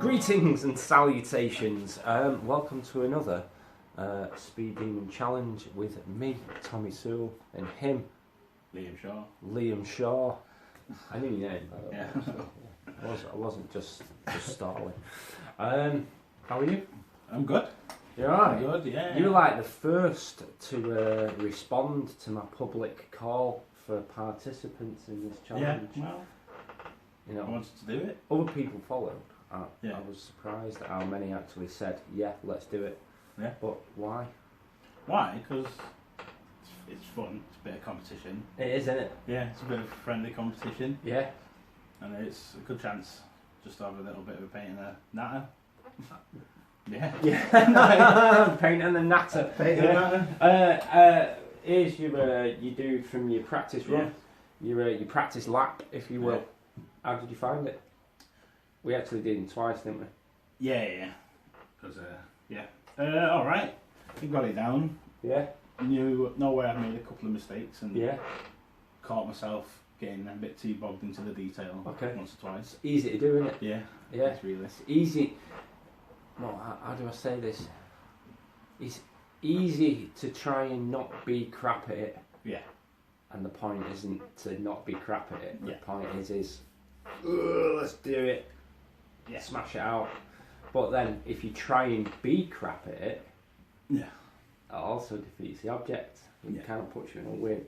Greetings and salutations. Welcome to another Speed Demon Challenge with me, Tommy Sewell, and him, Liam Shaw. I knew your name, by the way. Yeah. I wasn't just stalling. How are you? I'm good. You're alright? I'm good, yeah. You were like the first to respond to my public call for participants in this challenge. Yeah, well, you know, I wanted to do it. Other people followed. I Yeah. was surprised at how many actually said, yeah, let's do it. Yeah. But why? Why? Because it's fun. It's a bit of competition. It is, isn't it? Yeah, it's a bit of friendly competition. Yeah. And it's a good chance just to have a little bit of a paint and a natter. Yeah. Yeah. Paint and the natter. Paint and a natter. Here's your you do from your practice run. Yeah. Your practice lap, if you will. Yeah. How did you find it? We actually did it twice, didn't we? Yeah. Because, alright. You got it down. Yeah. You know where I made a couple of mistakes and Yeah. caught myself getting a bit too bogged into the detail once or twice. It's easy to do, isn't it? Yeah. Yeah. It's really. It's easy. Well, how do I say this? It's easy to try and not be crap at it. Yeah. And the point isn't to not be crap at it. The Yeah. point is let's do it. Yeah. Smash it out. But then if you try and be crap at it, Yeah. it also defeats the object. It kind of puts you in a weird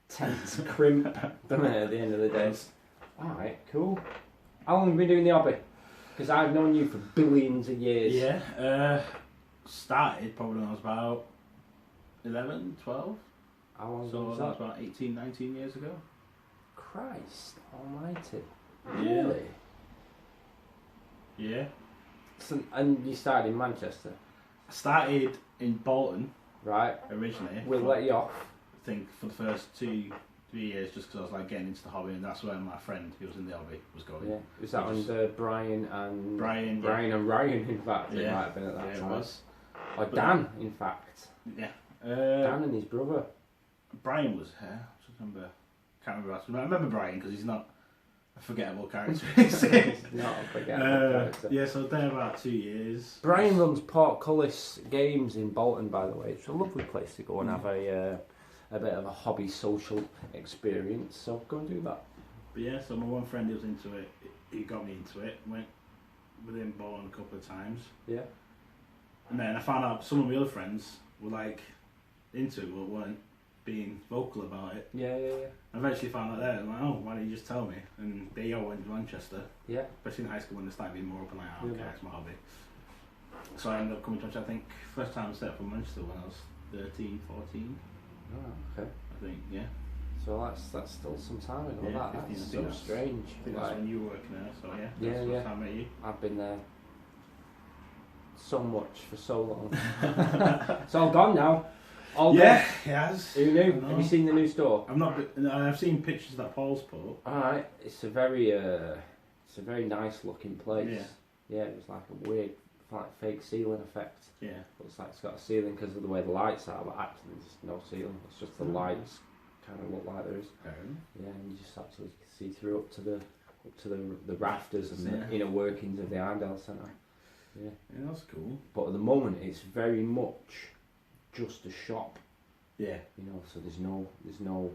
tense crimp, doesn't it, at the end of the day? Alright, cool. How long have you been doing the hobby? Because I've known you for billions of years. Yeah. Started probably when I was about 11, 12. How long So was that was that? about 18, 19 years ago. Christ almighty. Yeah. Really? Yeah. So, and you started in Manchester, I started in Bolton right? originally. We'll let you off. I think for the first 2-3 years, just because I was like getting into the hobby, and that's where my friend who was in the hobby was going. Yeah. Was that under Brian and Brian and Ryan? In fact, it Yeah. might have been at that Yeah, time. it was. Or Dan, in fact. Yeah. Dan and his brother. Brian was here. I can't remember. I remember Brian because he's not a forgettable character. He's not a forgettable character. Yeah, so there about 2 years. Brian runs Portcullis Games in Bolton, by the way. It's a lovely place to go and have a bit of a hobby social experience. So go and do that. But yeah, so my one friend who was into it, he got me into it. Went with him Bolton a couple of times. Yeah. And then I found out some of my other friends were like into it, but weren't being vocal about it. Yeah. I eventually found out there, I'm like, oh, why didn't you just tell me? And they all went to Manchester, Yeah. especially in high school when they started being more open, like, oh, okay, Yeah. it's my hobby. So I ended up coming to Manchester, I think, first time I set up in Manchester when I was 13, 14, Oh, okay. I think, yeah. So that's still some time ago. Yeah, That's 15, I so think that's- strange. I think that's when you were working there, so yeah. Yeah, That's the yeah. first time I met you. I've been there so much for so long. It's all gone now. All Yeah, gone. it has. Who knew? I know. Have you seen the new store? I've seen pictures that Paul's put. Alright, it's a very nice looking place. Yeah. Yeah, it was like a weird, like fake ceiling effect. Yeah. Looks like it's got a ceiling because of the way the lights are, but actually there's no ceiling. It's just the lights kind of look like there is. Yeah, and you just actually see through up to the rafters and the inner workings of the Arndale Centre. Yeah. Yeah, that's cool. But at the moment, it's very much just a shop. Yeah. You know, so there's no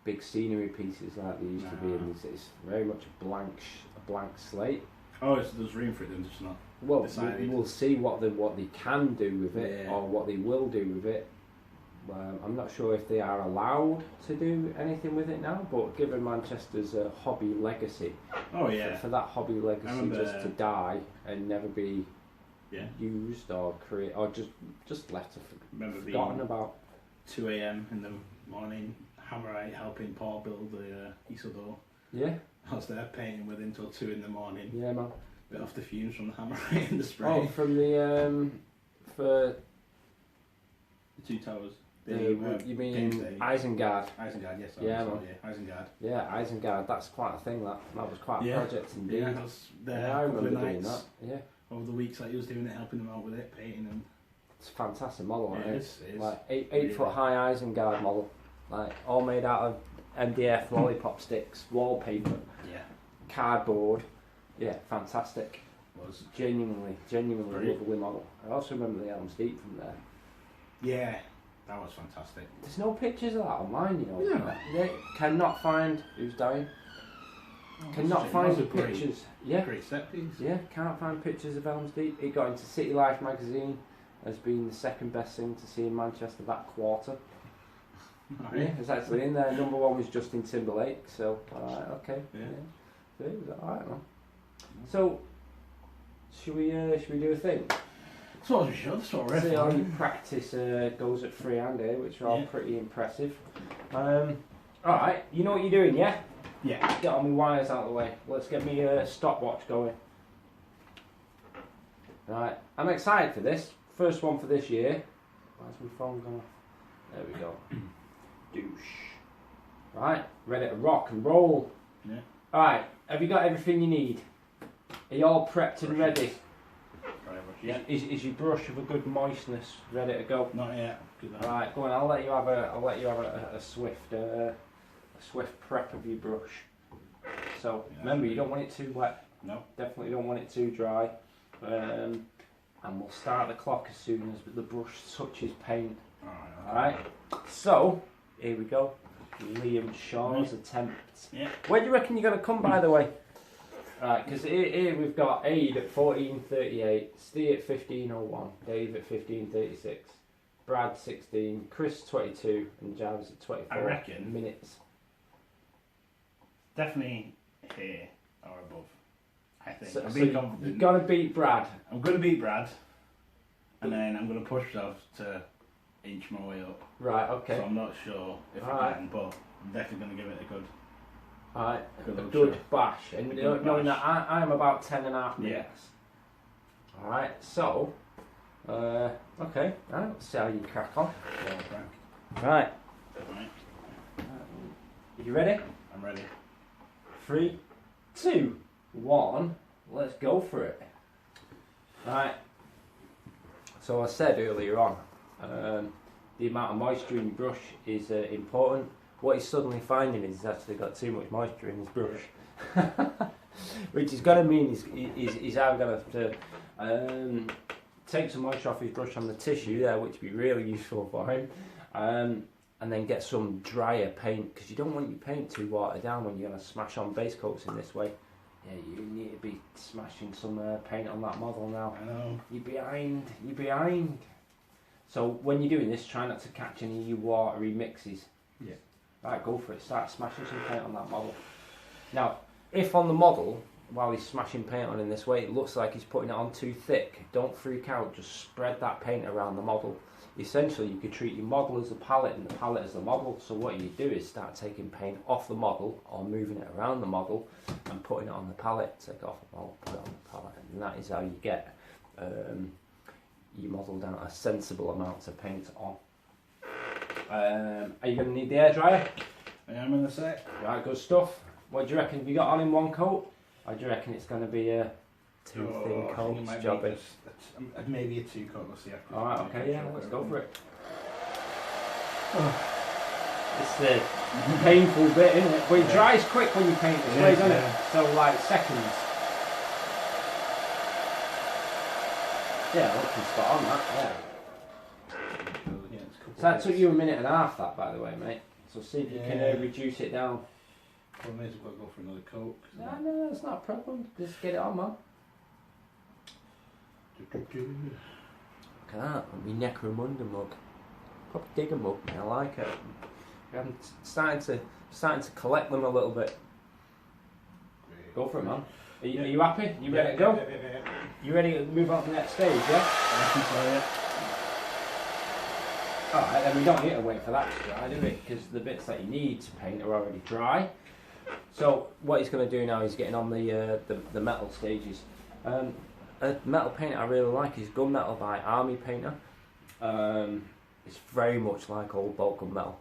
big scenery pieces like there used to be, and it's very much a blank slate. Oh, so there's room for it then, just not. Well, decided. we'll see what they can do with it, Yeah. or what they will do with it. I'm not sure if they are allowed to do anything with it now, but given Manchester's hobby legacy, Oh yeah. for that hobby legacy remember, just to die and never be Yeah. used or just left Remember forgotten being about. 2 a.m. in the morning, hammerite helping Paul build the Isidore. Yeah, I was there painting with him till 2 in the morning. yeah, man. Bit off the fumes from the hammerite and the spray. Oh, from the for The two towers. you Games mean Day. Isengard? Isengard, yes. Yeah, sorry, man. yeah, Isengard. Yeah, Isengard. That's quite a thing. That was quite a Yeah. project indeed. Yeah, I was there Yeah, I a couple of remember doing nights that. Yeah, over the weeks that he was doing it, helping them out with it, painting and. it's a fantastic model. Yeah, Isn't it it? is, it is. Like eight Really. foot high Isengard model, like all made out of MDF lollipop sticks, wallpaper, Yeah. cardboard, Yeah, fantastic. Was Genuinely Brilliant. lovely model. I also remember the Elms Deep from there. yeah, that was fantastic. There's no pictures of that online, you know. Yeah. They cannot find who's dying. Cannot find the pictures. Yeah. Great set piece. Yeah, can't find pictures of Elms Deep. It got into City Life magazine as being the second best thing to see in Manchester that quarter. Right. Yeah, it's actually in there. Number one was Justin Timberlake, so alright, okay. Yeah. So it was alright, man. So should we do a thing? So we should. So we're See how your practice goes at freehand here, which are all Yeah. pretty impressive. Alright, you know what you're doing, yeah? Yeah. Get all my wires out of the way. Let's get me a stopwatch going. Right, I'm excited for this. First one for this year. Why's my phone gone off? There we go. Douche. Right, ready to rock and roll. Yeah. Alright, have you got everything you need? Are you all prepped and ready? Yeah. Is your brush of a good moistness ready to go? Not yet. Alright, go on. I'll let you have a swift prep of your brush. So Yeah, remember, you don't want it too wet. No. Definitely don't want it too dry. And we'll start the clock as soon as the brush touches paint. Alright. So here we go. Liam Shaw's attempt. Yeah. Where do you reckon you're going to come, by the way? Right, because here we've got Aid at 14:38, Steve at 15:01, Dave at 15:36, Brad 16, Chris 22, and Javs at 24 I reckon. minutes. Definitely here or above. I think. So, I'm so being confident. you've got to beat Brad. I'm going to beat Brad, and then I'm going to push myself to inch my way up. Right, okay. So I'm not sure if I Alright. can, but I'm definitely going to give it a good. Alright, Good a old good shot. bash. And A good knowing bash. that I'm about 10.5 Yeah. minutes. Alright, so, okay, right, let's see how you crack on. Well cracked. Right, Right. you ready? I'm ready. 3, 2, 1, let's go for it. Right, so I said earlier on, the amount of moisture in your brush is important. What he's suddenly finding is he's actually got too much moisture in his brush. Which is going to mean he's either going to have to take some moisture off his brush on the tissue there, which would be really useful for him, and then get some drier paint, because you don't want your paint too watered down when you're going to smash on base coats in this way. Yeah, you need to be smashing some paint on that model now. I know. You're behind. So when you're doing this, try not to catch any of your watery mixes. Yeah. Right, go for it. Start smashing some paint on that model. Now, if on the model, while he's smashing paint on in this way, it looks like he's putting it on too thick, don't freak out. Just spread that paint around the model. Essentially, you could treat your model as a palette and the palette as the model. So what you do is start taking paint off the model or moving it around the model and putting it on the palette. Take it off the model, put it on the palette, and that is how you get your model down a sensible amount of paint on. Are you going to need the airdryer? I am in a sec. Right, good stuff. What do you reckon? Have you got on in one coat? Or do you reckon it's going to be a two thin coats jobbing? Maybe a 2 coat. We'll see. Alright, okay, yeah, let's go for it. It's the painful bit, isn't it? But it dries quick when you paint this way, doesn't it? So, like, seconds. Yeah, looking spot on that, yeah. So that took you 1.5 minutes, that, by the way, mate. So see if you can reduce it down. Well, I may as well go for another coat. No, it's not a problem. Just get it on, man. Look at that, my Necromunda mug. Proper digger mug, I like it. I'm starting to collect them a little bit. Go for it, man. Are you happy? You ready to go? You ready to move on to the next stage, yeah? I think so, yeah. Alright, then we don't need to wait for that to dry, do we? Because the bits that you need to paint are already dry. So what he's going to do now is getting on the metal stages. A metal paint I really like is Gunmetal by Army Painter. It's very much like old bulk gunmetal.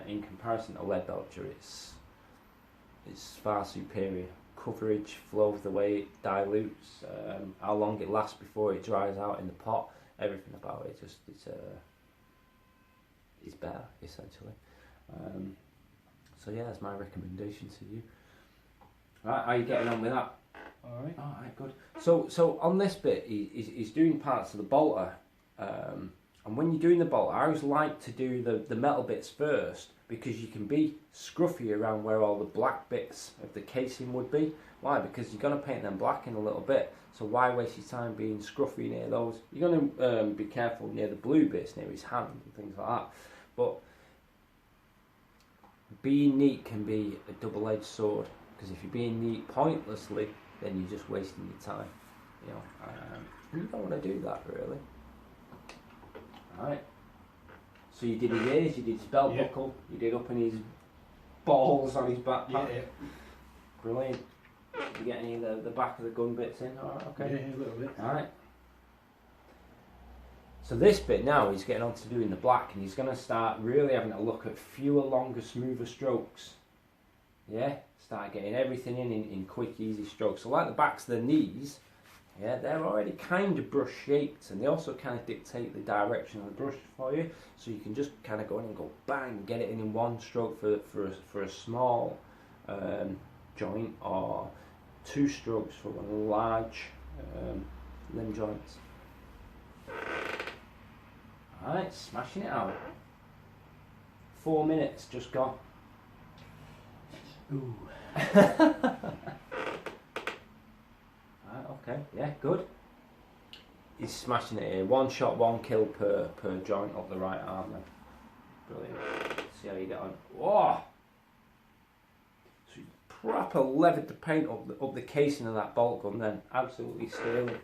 In comparison to lead belcher, it's far superior. Coverage, flow of the way it dilutes, how long it lasts before it dries out in the pot, everything about it it's better, essentially. So yeah, that's my recommendation to you. Right, how are you getting on with that? Alright. Alright, good. So on this bit, he's doing parts of the bolter. And when you're doing the bolter, I always like to do the metal bits first, because you can be scruffy around where all the black bits of the casing would be. Why? Because you're going to paint them black in a little bit. So why waste your time being scruffy near those? You're going to be careful near the blue bits, near his hand and things like that. But being neat can be a double-edged sword, because if you're being neat pointlessly, then you're just wasting your time. You know, you don't want to do that really. Alright. So you did his ears, you did his belt buckle, you did up in his balls on his backpack. Yeah. Brilliant. Did you get any of the back of the gun bits in? Alright, okay. Yeah, a little bit. Alright. So this bit now, he's getting on to doing the black, and he's going to start really having a look at fewer, longer, smoother strokes. Yeah? Start getting everything in quick, easy strokes. So like the backs of the knees, yeah, they're already kind of brush shaped, and they also kind of dictate the direction of the brush for you. So you can just kind of go in and go bang, get it in one stroke for a small joint, or 2 strokes for one large limb joints. Alright, smashing it out. 4 minutes just gone. Ooh. Okay, yeah, good. He's smashing it here. 1 shot, 1 kill per joint up the right arm then. Brilliant. See how you get on. Whoa! So you proper levered the paint up the casing of that bolt gun then. Absolutely sterling.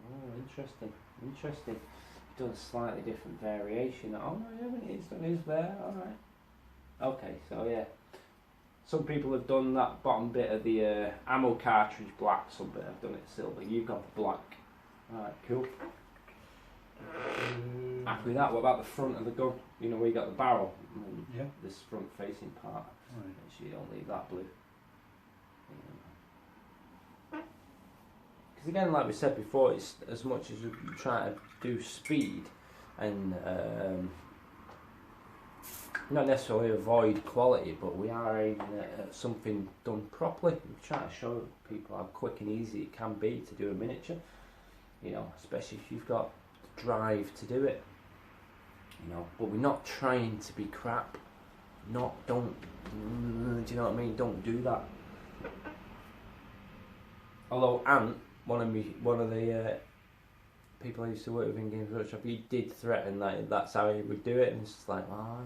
Oh, interesting. Interesting. He's done a slightly different variation. Oh no, yeah, he's done his there. Alright. Okay, so yeah. Some people have done that bottom bit of the ammo cartridge black, some bit have done it silver. You've gone for black. Alright, cool. Happy with that. What about the front of the gun? You know where you got the barrel? Yeah. This front facing part. Right. Make sure you don't leave that blue. Because again, like we said before, it's as much as you try to do speed and not necessarily avoid quality, but we are aiming at something done properly. We try to show people how quick and easy it can be to do a miniature, you know, especially if you've got the drive to do it, you know. But we're not trying to be crap. Do you know what I mean? Don't do that. Although Ant, one of the people I used to work with in Games Workshop, he did threaten that that's how he would do it, and it's just like, oh,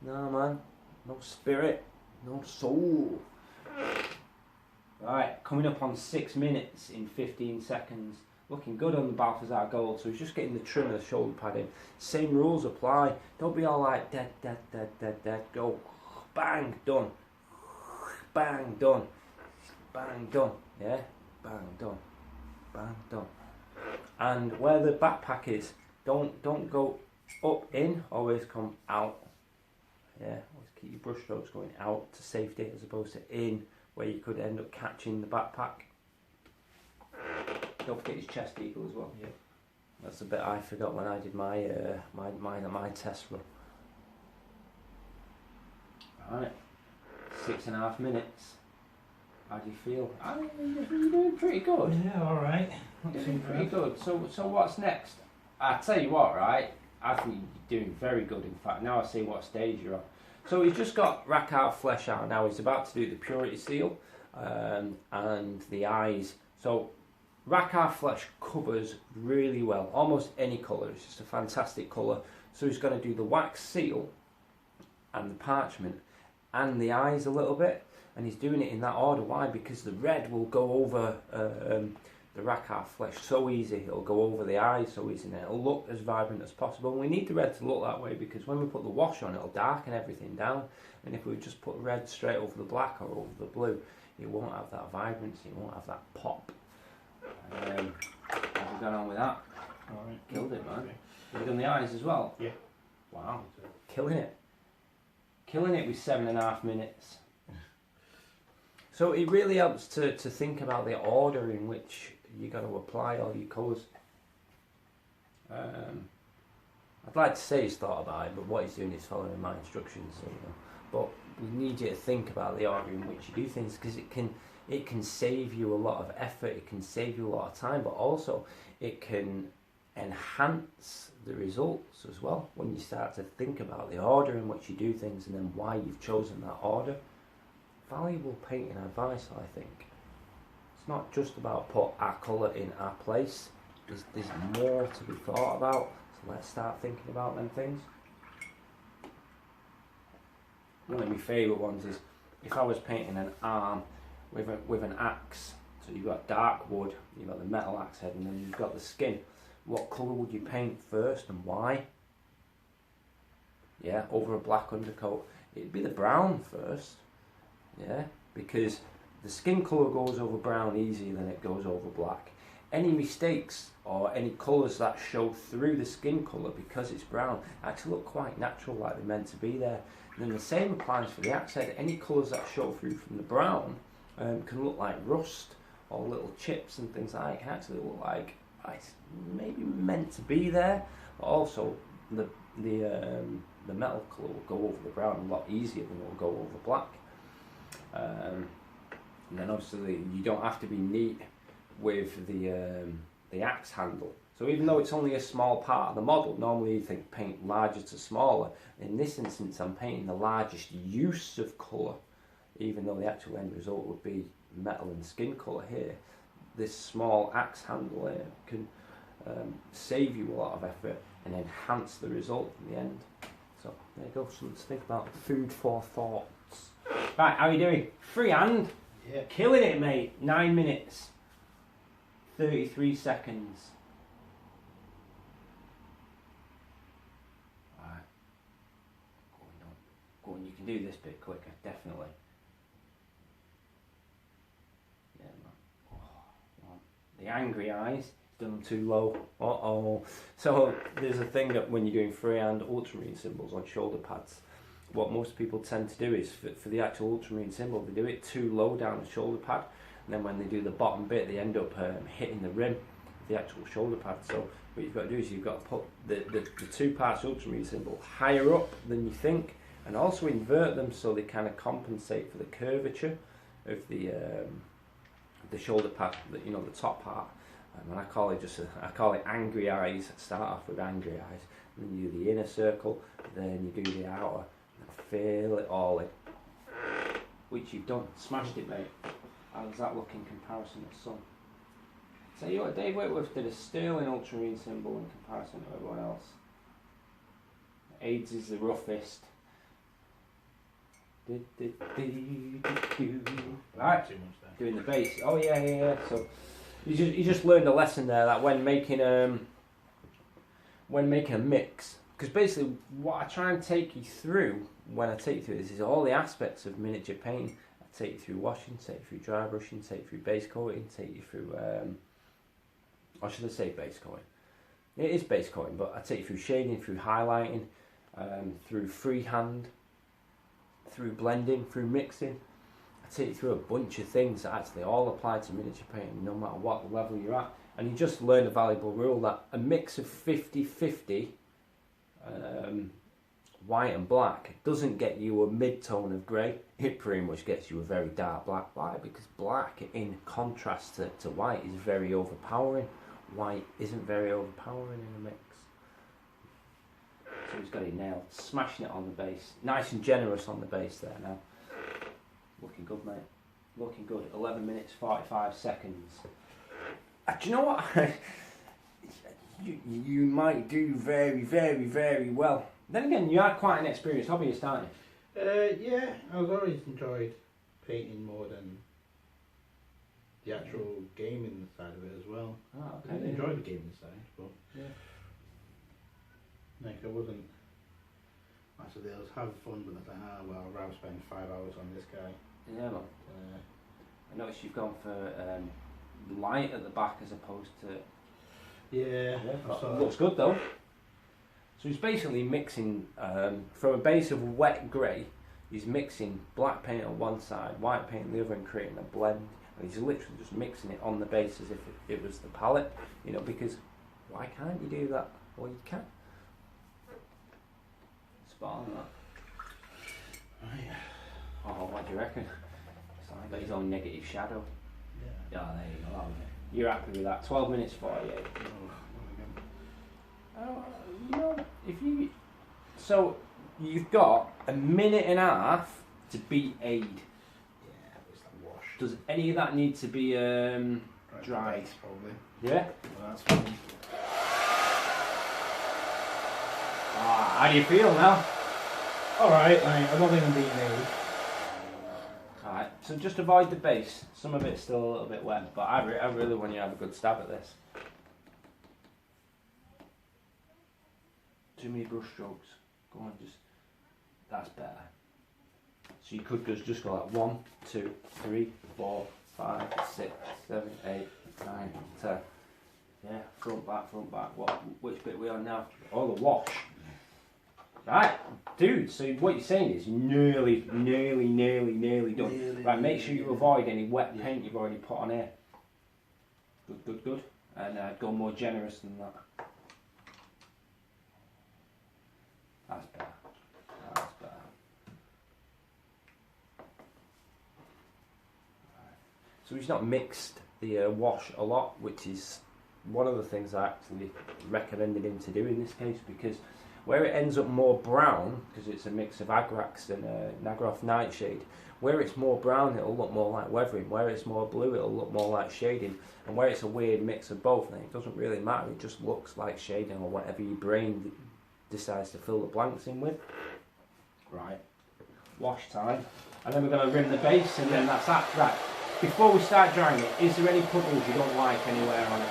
no man, no spirit, no soul. Right, coming up on 6 minutes in 15 seconds. Looking good on the Balthazar Gold, so he's just getting the trim of the shoulder padding. Same rules apply. Don't be all like dead, go, bang, done, bang, done, bang, done, yeah, bang, done, bang, done. And where the backpack is, don't go up, in, always come out. Yeah, always keep your brush strokes going out to safety as opposed to in, where you could end up catching the backpack. Don't forget his chest eagle as well. Yeah. That's the bit I forgot when I did my my test run. Alright, 6.5 minutes. How do you feel? You're doing pretty good. Yeah, alright. You're doing pretty good. So what's next? I tell you what, right? I think you're doing very good. In fact, now I see what stage you're on. So he's just got rack out, flesh out. Now he's about to do the purity seal and the eyes. So rack out flesh covers really well, almost any colour. It's just a fantastic colour. So he's going to do the wax seal and the parchment and the eyes a little bit, and he's doing it in that order. Why? Because the red will go over the rack out flesh so easy. It'll go over the eyes so easy, and it'll look as vibrant as possible. And we need the red to look that way because when we put the wash on, it'll darken everything down. And if we just put red straight over the black or over the blue, it won't have that vibrancy. It won't have that pop. How's it going on with that? Alright. Killed it, man. Okay. Have you done the eyes as well? Yeah. Wow. Killing it. Killing it with 7.5 minutes. So it really helps to think about the order in which you're going to apply all your colours. I'd like to say he's thought about it, but what he's doing is following my instructions. So, you know. we need you to think about the order in which you do things, because it can save you a lot of effort, it can save you a lot of time, but also it can enhance the results as well when you start to think about the order in which you do things and then why you've chosen that order. Valuable painting advice, I think. It's not just about put our colour in our place. There's more to be thought about, so let's start thinking about them things. One of my favourite ones is if I was painting an arm with an axe. So you've got dark wood, you've got the metal axe head, and then you've got the skin. What colour would you paint first and why? Yeah, over a black undercoat. It'd be the brown first. Yeah, because the skin colour goes over brown easier than it goes over black. Any mistakes or any colours that show through the skin colour because it's brown actually look quite natural, like they're meant to be there. And then the same applies for the axe head. Any colours that show through from the brown can look like rust or little chips and things like that. It can actually look like it's maybe meant to be there, but also the metal colour will go over the brown a lot easier than it will go over black. And then obviously you don't have to be neat with the axe handle. So even though it's only a small part of the model, normally you think paint larger to smaller. In this instance, I'm painting the largest use of colour, even though the actual end result would be metal and skin colour here. This small axe handle here can save you a lot of effort and enhance the result in the end. So there you go, something to think about. Food for thoughts. Right, how are you doing? Freehand? Yeah. Killing it, mate. 9 minutes. 33 seconds. Alright. Go on, you can do this bit quicker, definitely. Yeah, man. Oh, the angry eyes. Done them too low. Uh-oh. So there's a thing that when you're doing freehand ultramarine symbols on shoulder pads, what most people tend to do is for the actual ultramarine symbol, they do it too low down the shoulder pad, and then when they do the bottom bit, they end up hitting the rim of the actual shoulder pad. So what you've got to do is you've got to put the two parts ultramarine symbol higher up than you think, and also invert them so they kind of compensate for the curvature of the shoulder pad, the top part. And I call it angry eyes. Start off with angry eyes, and then you do the inner circle, then you do the outer, and fill it all in. Which you've done. Smashed it, mate. How does that look in comparison to some? Tell you what, Dave Whitworth did a sterling ultramarine symbol in comparison to everyone else. AIDS is the roughest. Right, doing the bass. Oh yeah. So you just learned a lesson there that when making a mix, because basically what I try and take you through when I take you through this is all the aspects of miniature painting. I take you through washing, take you through dry brushing, take you through base coating, take you through or should I say base coating? It is base coating, but I take you through shading, through highlighting, through freehand, through blending, through mixing. I take you through a bunch of things that actually all apply to miniature painting, no matter what level you're at. And you just learn a valuable rule that a mix of 50-50 white and black doesn't get you a mid-tone of grey. It pretty much gets you a very dark black. Why? Because black, in contrast to white, is very overpowering. White isn't very overpowering in a mix. So he's got it nailed. Smashing it on the base. Nice and generous on the base there now. Looking good, mate. Looking good. 11 minutes, 45 seconds. Do you know what? you might do very, very, very well. Then again, you are quite an experienced hobbyist, aren't you? Yeah, I've always enjoyed painting more than the actual gaming side of it as well. Oh, okay. I did enjoy the gaming side, but yeah. Like I wasn't. Actually, I was having fun, but I was like, well, I'd rather spend 5 hours on this guy. Yeah, man. I noticed you've gone for light at the back as opposed to. Yeah. Looks good though. So he's basically mixing from a base of wet grey. He's mixing black paint on one side, white paint on the other, and creating a blend. And he's literally just mixing it on the base as if it was the palette. Because why can't you do that? Well, you can. Spot on that. Right. Oh, what do you reckon? It's like his own negative shadow. Yeah. Oh, there you go. You're happy with that? 12 minutes 48. You know, if you... So, you've got a minute and a half to beat Aid. Yeah, it's like wash. Does any of that need to be dried? Probably. Yeah? Well, that's fine. How do you feel now? Alright, I'm not even beating Aid. Alright, so just avoid the base. Some of it's still a little bit wet, but I really want you to have a good stab at this. Too many brush strokes. Go on, just... That's better. So you could just go like 1, 2, 3, 4, 5, 6, 7, 8, 9, 10. Yeah, front, back. Which bit are we on now? Oh, the wash. Right, dude, so what you're saying is nearly done. Right, make sure you avoid any wet paint you've already put on here. Good. And go more generous than that. That's better. So we've not mixed the wash a lot, which is one of the things I actually recommended him to do in this case, because where it ends up more brown, because it's a mix of Agrax and Nagroth Nightshade, where it's more brown it'll look more like weathering, where it's more blue it'll look more like shading, and where it's a weird mix of both, then it doesn't really matter, it just looks like shading or whatever your brain decides to fill the blanks in with. Right, wash time, and then we're going to rim the base, and then that's that. Right, before we start drying it, is there any puddles you don't like anywhere on it?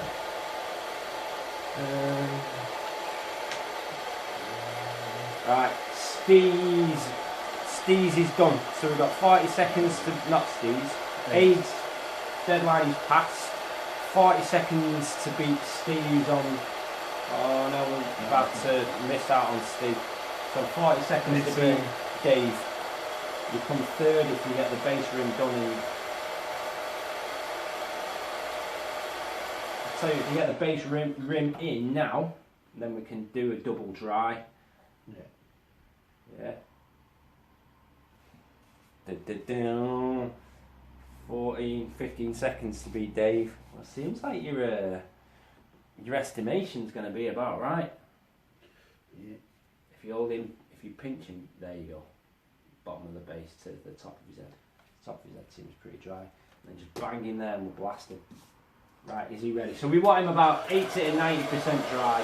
Right, Steez is done. So we've got 40 seconds to, not Steez, Aid's deadline is passed. 40 seconds to beat Steez on, oh no, we're about to miss out on Steve. So 40 seconds to beat Dave. You come third if you get the base rim done in. So if you get the base rim in now, then we can do a double dry. Yeah. 14, 15 seconds to beat Dave. Well, it seems like your estimation's going to be about right. Yeah. If you hold him, if you pinch him, there you go. Bottom of the base to the top of his head. Top of his head seems pretty dry. And then just bang in there and we'll blast him. Right, is he ready? So we want him about 80 to 90% dry.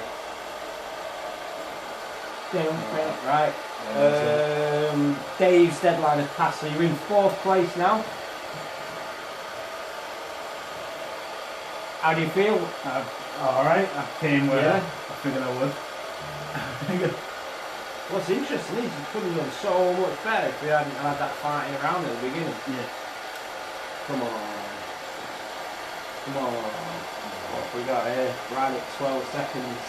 Right. Dave's deadline has passed, so you're in 4th place now. How do you feel? Alright, I came where I figured I would. What's interesting is you could have done so much better if we hadn't had that fighting around at the beginning. Yeah. Come on. What have we got here? Right at 12 seconds.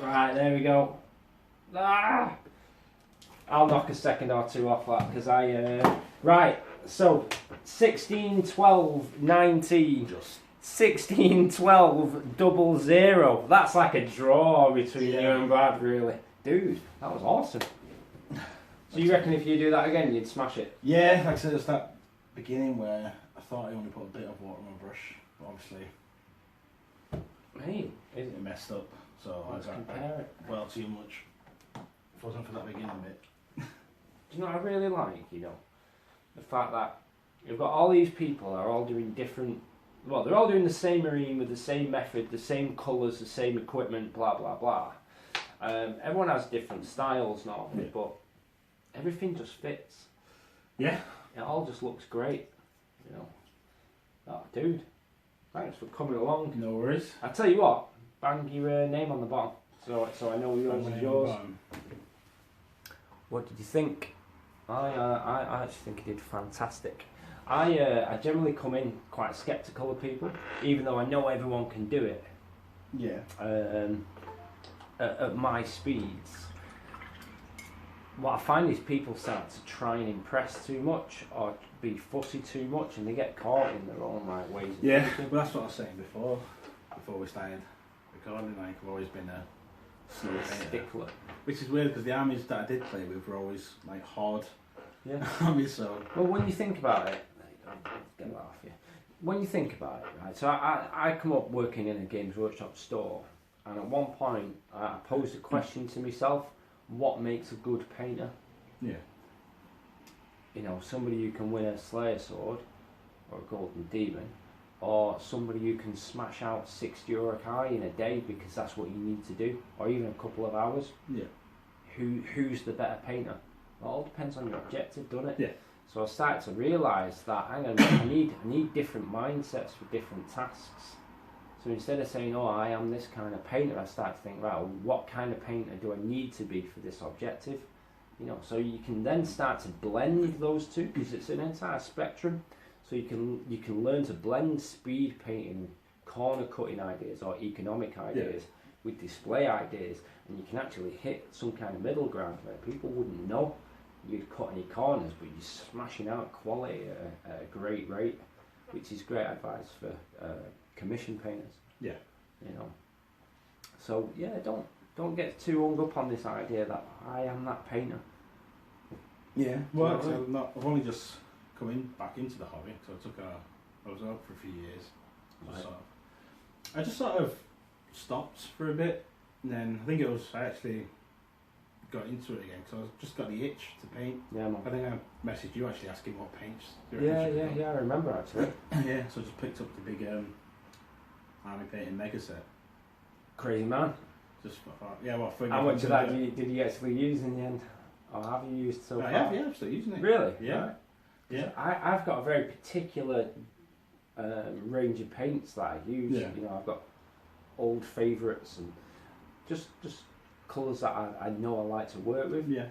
Right, there we go. I'll knock a second or two off that because right, so 16, 12, 19. Just 16, 12, 00. That's like a draw between you and Brad, really. Dude, that was awesome. So you reckon if you do that again, you'd smash it? yeah, like I said, it's that beginning where I thought I only put a bit of water on my brush, but obviously Hey, it messed up. So let's I compare it. well too much. If it wasn't for that beginning bit. Do you know what I really like, you know? The fact that you've got all these people that are all doing different... Well, they're all doing the same marine with the same method, the same colours, the same equipment, blah, blah, blah. Everyone has different styles normally, but everything just fits. Yeah. It all just looks great, you know. Oh, dude, thanks for coming along. No worries. I tell you what, bang your name on the bottom, so I know yours is yours. What did you think? I actually think he did fantastic. I generally come in quite sceptical of people, even though I know everyone can do it. Yeah. At my speeds, what I find is people start to try and impress too much or be fussy too much, and they get caught in their own ways of thinking. Well, that's what I was saying before we started recording. Like, I've always been a Stickler. Which is weird because the armies that I did play with were always like hard Yeah. armies. So Well, when you think about it, get that off you. When you think about it, right? So I come up working in a Games Workshop store, and at one point I posed a question to myself: what makes a good painter? yeah, You know, somebody who can win a Slayer sword or a Golden Demon, or somebody who can smash out 60 Urukai in a day because that's what you need to do, or even a couple of hours. yeah, Who's the better painter? Well, it all depends on your objective, doesn't it? Yeah. So I started to realise that hang on, I need different mindsets for different tasks. So instead of saying, oh, I am this kind of painter, I started to think, right, well, what kind of painter do I need to be for this objective? You know, so you can then start to blend those two because it's an entire spectrum. So you can learn to blend speed painting, corner cutting ideas or economic ideas with display ideas, and you can actually hit some kind of middle ground where people wouldn't know you'd cut any corners, but you're smashing out quality at a great rate, which is great advice for commission painters. yeah. You know. So yeah, don't get too hung up on this idea that I am that painter. Yeah. Well, I've only just come back into the hobby, so I was out for a few years. Right. I just sort of stopped for a bit, and then I think I actually got into it again because I just got the itch to paint. Yeah, man. I think I messaged you actually asking what paints. Yeah, I remember actually. Yeah, so I just picked up the big army painting mega set. Crazy man. Just thought, yeah, well, How much of that did you actually use in the end? Or have you used so far? I'm still using it. Really? Yeah. Right. Yeah. I've got a very particular range of paints that I use. Yeah. You know, I've got old favourites and just colours that I know I like to work with. Yeah.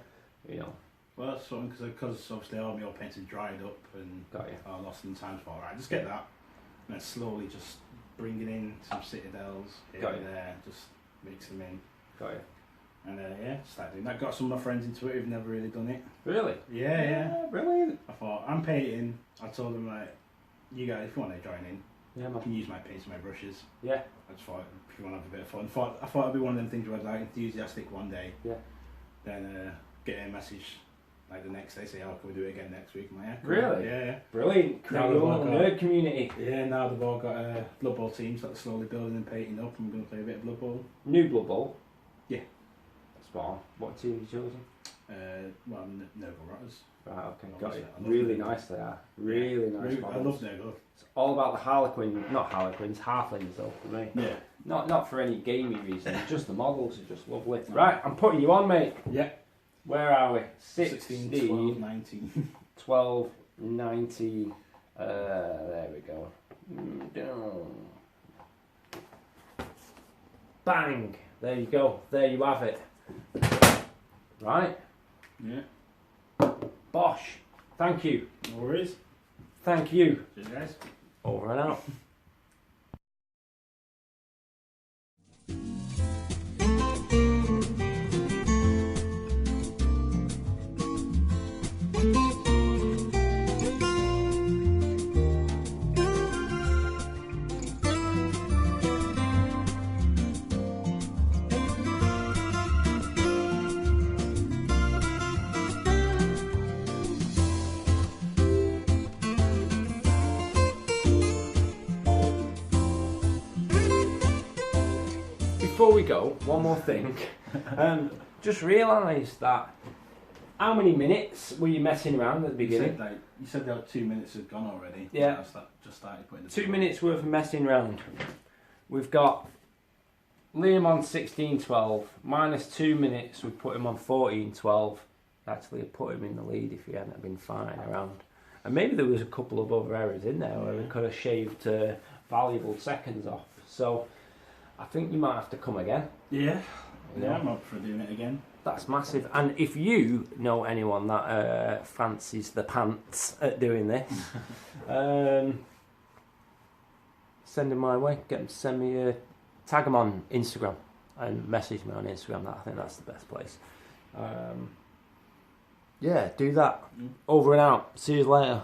You know. Well, that's something because obviously all my old paints are dried up and Got you. are lost in time. For right, just get that and then slowly just bringing in some citadels here Got and you. there, just mix them in. Got you. And start doing that. Got some of my friends into it who've never really done it. Really? Yeah. Brilliant. I thought, I'm painting. I told them, like, you guys, if you want to join in, Yeah, you man. can use my paints and my brushes. Yeah. I just thought, if you want to have a bit of fun. I thought it'd be one of them things where I was like enthusiastic one day. Yeah. Then get a message like the next day, say, oh, can we do it again next week? I'm like, yeah, cool. Really? Yeah. Brilliant. Create Now your they've all own got- nerd community. Yeah, now they've all got Blood Bowl teams that are slowly building and painting up. I'm going to play a bit of Blood Bowl. New Blood Bowl. Yeah. Spot on. What team have you chosen? Well, Nurgle Rotters. Right, okay, got Obviously, you. I love Really Nurgle. nice they are. Really nice I models. love Nurgle. It's all about the Harlequin, not Harlequins, halflings though for me. Yeah. Not for any gamey reason, just the models are just lovely. Right, I'm putting you on, mate. Yeah. Where are we? 16, 12, 19. 12, 19. There we go. Down. Bang! There you go. There you have it. Right? Yeah. Bosh. Thank you. No worries. Thank you. Cheers, guys. Over and out. Before we go, one more thing. Just realised that how many minutes were you messing around at the beginning? You said that 2 minutes had gone already. Yeah. I just started putting the 2 minutes worth of messing around. We've got Liam on 16:12, minus 2 minutes. We put him on 14:12. Actually, I put him in the lead if he hadn't been fine around. And maybe there was a couple of other errors in there where we could have shaved valuable seconds off. So I think you might have to come again. Yeah. You Yeah, know? I'm up for doing it again. That's massive. And if you know anyone that fancies the pants at doing this, send them my way. Get them to send me tag them on Instagram and message me on Instagram. I think that's the best place. Yeah, do that. Over and out. See you later.